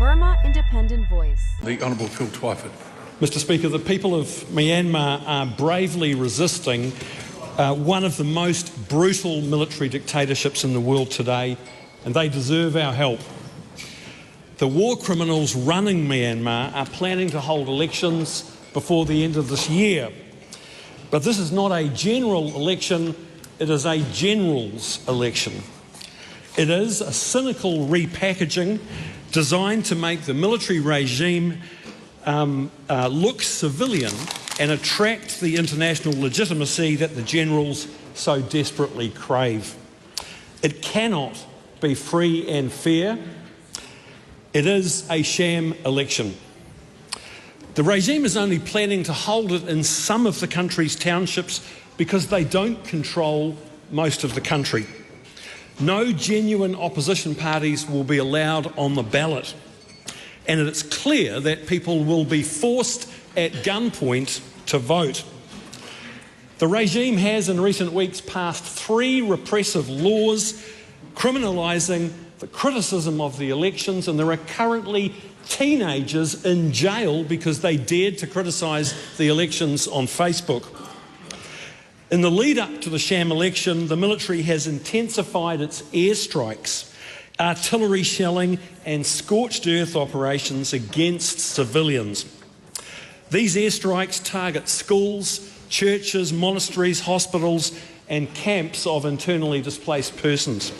Burma Independent Voice. The Honourable Phil Twyford. Mr Speaker, the people of Myanmar are bravely resisting one of the most brutal military dictatorships in the world today, and they deserve our help. The war criminals running Myanmar are planning to hold elections before the end of this year. But this is not a general election, it is a general's election. It is a cynical repackaging designed to make the military regime look civilian and attract the international legitimacy that the generals so desperately crave. It cannot be free and fair. It is a sham election. The regime is only planning to hold it in some of the country's townships because they don't control most of the country. No genuine opposition parties will be allowed on the ballot, and it's clear that people will be forced at gunpoint to vote. The regime has in recent weeks passed 3 repressive laws criminalising the criticism of the elections, and there are currently teenagers in jail because they dared to criticise the elections on Facebook. In the lead up to the sham election, the military has intensified its airstrikes, artillery shelling and scorched earth operations against civilians. These airstrikes target schools, churches, monasteries, hospitals and camps of internally displaced persons.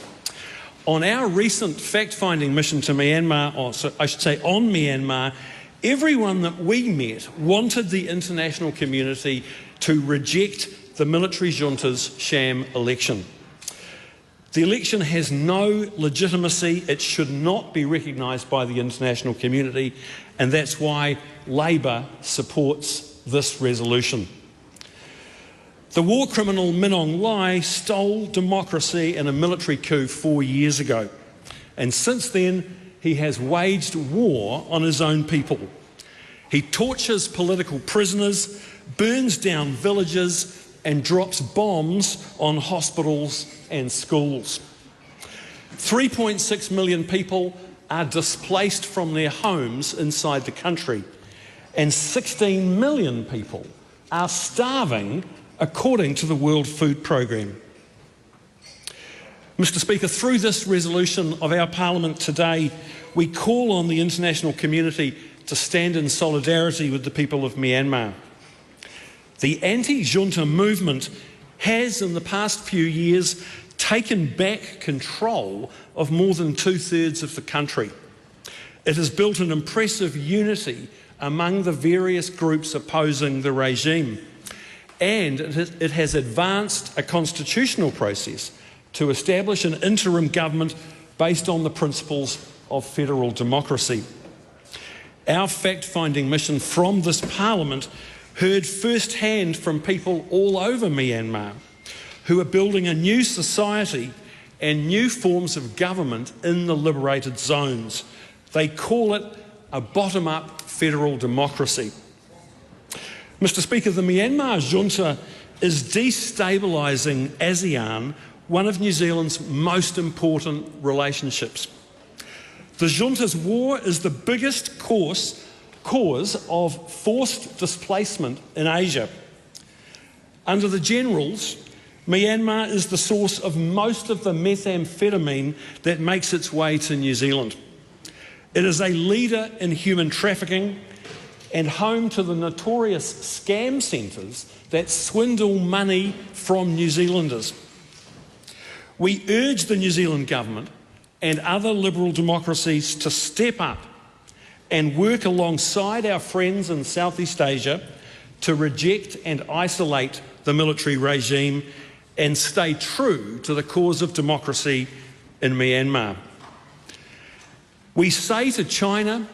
On our recent fact-finding mission to Myanmar, on Myanmar, everyone that we met wanted the international community to reject the military junta's sham election. The election has no legitimacy. It should not be recognised by the international community, and that's why Labor supports this resolution. The war criminal Min Aung Hlaing stole democracy in a military coup 4 years ago, and since then he has waged war on his own people. He tortures political prisoners, burns down villages and drops bombs on hospitals and schools. 3.6 million people are displaced from their homes inside the country, and 16 million people are starving according to the World Food Programme. Mr Speaker, through this resolution of our Parliament today, we call on the international community to stand in solidarity with the people of Myanmar. The anti-junta movement has, in the past few years, taken back control of more than 2/3 of the country. It has built an impressive unity among the various groups opposing the regime, and it has advanced a constitutional process to establish an interim government based on the principles of federal democracy. Our fact-finding mission from this Parliament heard firsthand from people all over Myanmar who are building a new society and new forms of government in the liberated zones. They call it a bottom-up federal democracy. Mr Speaker, the Myanmar junta is destabilising ASEAN, one of New Zealand's most important relationships. The junta's war is the biggest cause of forced displacement in Asia. Under the generals, Myanmar is the source of most of the methamphetamine that makes its way to New Zealand. It is a leader in human trafficking and home to the notorious scam centres that swindle money from New Zealanders. We urge the New Zealand government and other liberal democracies to step up and work alongside our friends in Southeast Asia to reject and isolate the military regime and stay true to the cause of democracy in Myanmar. We say to China,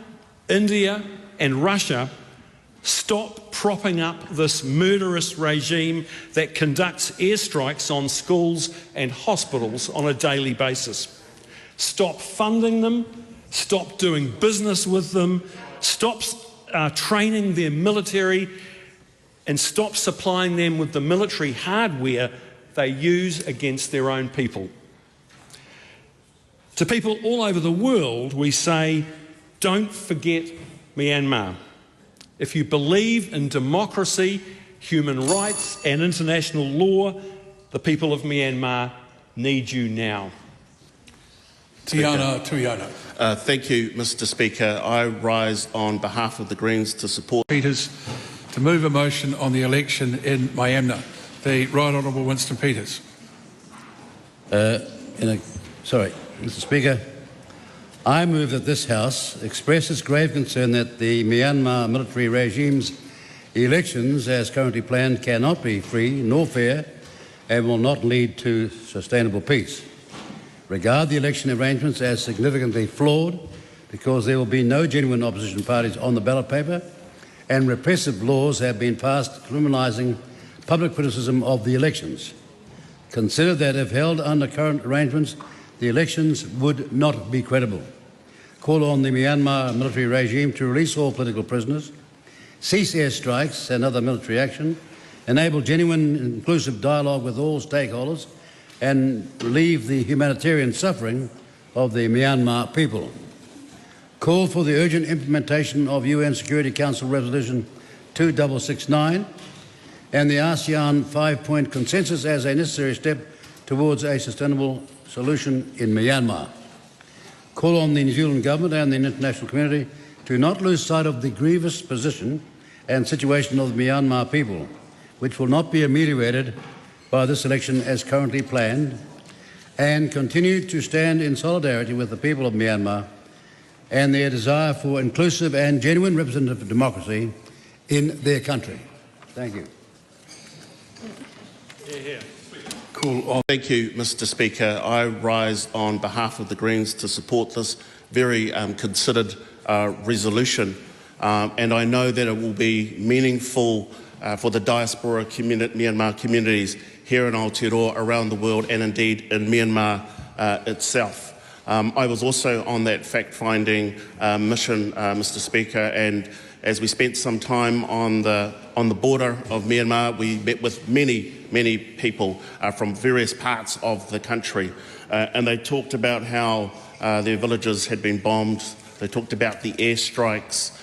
India and Russia, stop propping up this murderous regime that conducts airstrikes on schools and hospitals on a daily basis. Stop funding them, stop doing business with them, stop training their military, and stop supplying them with the military hardware they use against their own people. To people all over the world, we say, Don't forget Myanmar. If you believe in democracy, human rights and international law, the people of Myanmar need you now. Tiana Tuyana. Thank you, Mr. Speaker. I rise on behalf of the Greens to support Peters to move a motion on the election in Myanmar. The Right Honourable Winston Peters. Mr. Speaker, I move that this House express its grave concern that the Myanmar military regime's elections, as currently planned, cannot be free nor fair and will not lead to sustainable peace. Regard the election arrangements as significantly flawed because there will be no genuine opposition parties on the ballot paper, and repressive laws have been passed criminalising public criticism of the elections. Consider that if held under current arrangements, the elections would not be credible. Call on the Myanmar military regime to release all political prisoners, cease airstrikes and other military action, enable genuine and inclusive dialogue with all stakeholders, and relieve the humanitarian suffering of the Myanmar people. Call for the urgent implementation of UN Security Council Resolution 2669 and the ASEAN 5-point consensus as a necessary step towards a sustainable solution in Myanmar. Call on the New Zealand Government and the international community to not lose sight of the grievous position and situation of the Myanmar people, which will not be ameliorated by this election as currently planned, and continue to stand in solidarity with the people of Myanmar and their desire for inclusive and genuine representative democracy in their country. Thank you. Thank you, Mr. Speaker. I rise on behalf of the Greens to support this very considered resolution, and I know that it will be meaningful for the diaspora Myanmar communities here in Aotearoa, around the world, and indeed in Myanmar itself. I was also on that fact-finding mission, Mr. Speaker, and as we spent some time on the border of Myanmar, we met with many people from various parts of the country, and they talked about how their villages had been bombed. They talked about the airstrikes.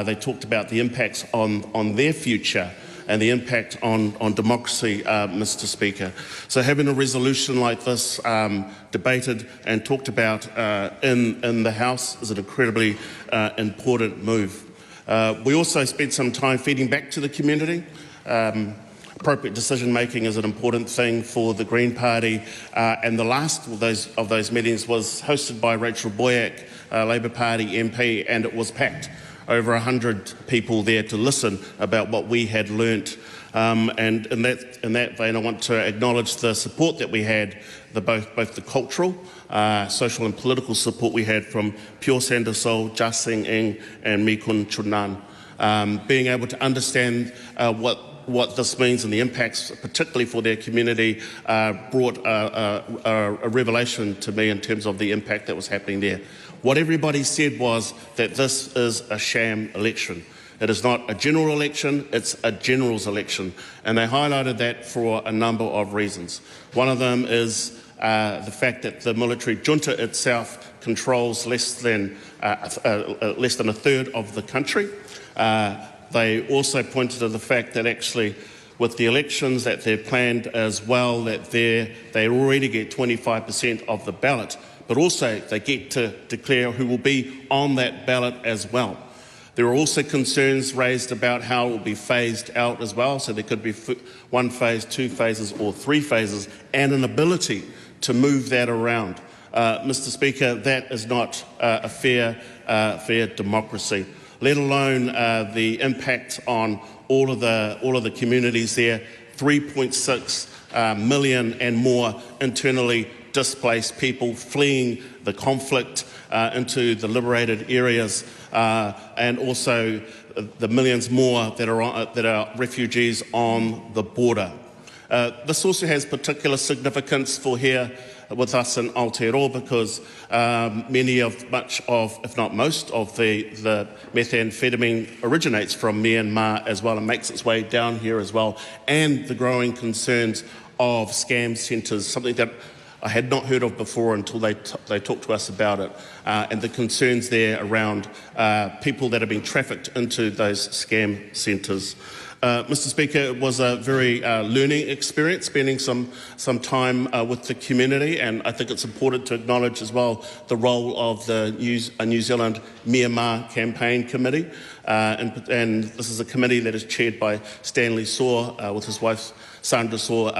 They talked about the impacts on their future and the impact on democracy, Mr. Speaker. So having a resolution like this debated and talked about in the House is an incredibly important move. We also spent some time feeding back to the community. Appropriate decision making is an important thing for the Green Party, and the last of those meetings was hosted by Rachel Boyack, Labour Party MP, and it was packed. Over 100 people there to listen about what we had learnt. And in that vein, I want to acknowledge the support that we had, both the cultural, social and political support we had from Pure Sandasol, Jas Sing Ing and Mikun Chunan. Being able to understand what this means and the impacts, particularly for their community, brought a revelation to me in terms of the impact that was happening there. What everybody said was that this is a sham election. It is not a general election, it's a general's election. And they highlighted that for a number of reasons. One of them is the fact that the military junta itself controls less than a third of the country. They also pointed to the fact that actually with the elections that they're planned as well, that they already get 25% of the ballot, but also they get to declare who will be on that ballot as well. There are also concerns raised about how it will be phased out as well, so there could be 1 phase, 2 phases or 3 phases, and an ability to move that around. Mr. Speaker, that is not a fair democracy, let alone the impact on all of the communities there. 3.6 million and more internally displaced people fleeing the conflict into the liberated areas, and also the millions more that are refugees on the border. This also has particular significance for here with us in Aotearoa because much of, if not most, of the methamphetamine originates from Myanmar as well and makes its way down here as well, and the growing concerns of scam centres, something that I had not heard of before until they talked to us about it. and the concerns there around people that are being trafficked into those scam centres. Mr. Speaker, it was a very learning experience, spending some time with the community, and I think it's important to acknowledge as well the role of the New Zealand Myanmar Campaign Committee, and this is a committee that is chaired by Stanley Saw, with his wife Sandra Saw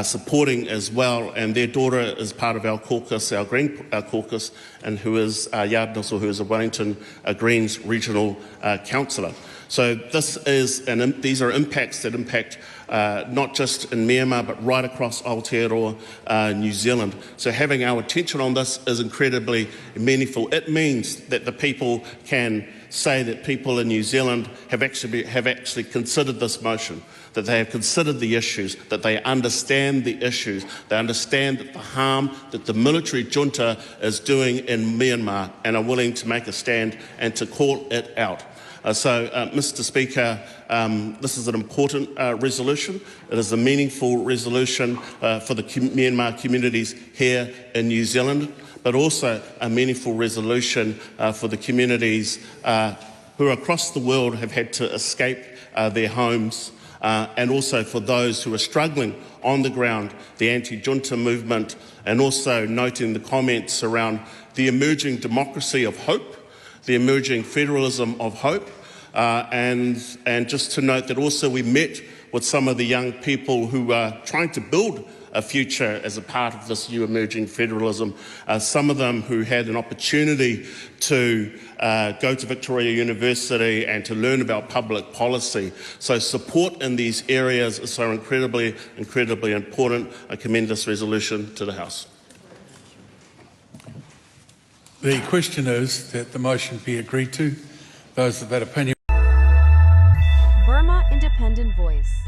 supporting as well, and their daughter is part of our caucus, our Green caucus, and who is Yardna Saw, who is a Wellington Greens regional councillor. So these are impacts that impact not just in Myanmar but right across Aotearoa, New Zealand. So having our attention on this is incredibly meaningful. It means that the people can say that people in New Zealand have actually considered this motion, that they have considered the issues, that they understand the issues, they understand that the harm that the military junta is doing in Myanmar and are willing to make a stand and to call it out. Mr. Speaker, this is an important resolution. It is a meaningful resolution for the Myanmar communities here in New Zealand, but also a meaningful resolution for the communities who across the world have had to escape their homes, and also for those who are struggling on the ground, the anti-junta movement, and also noting the comments around the emerging democracy of hope, the emerging federalism of hope, and just to note that also we met with some of the young people who are trying to build a future as a part of this new emerging federalism, some of them who had an opportunity to go to Victoria University and to learn about public policy. So support in these areas is so incredibly important. I commend this resolution to the House. The question is that the motion be agreed to. Those of that opinion. Burma Independent Voice.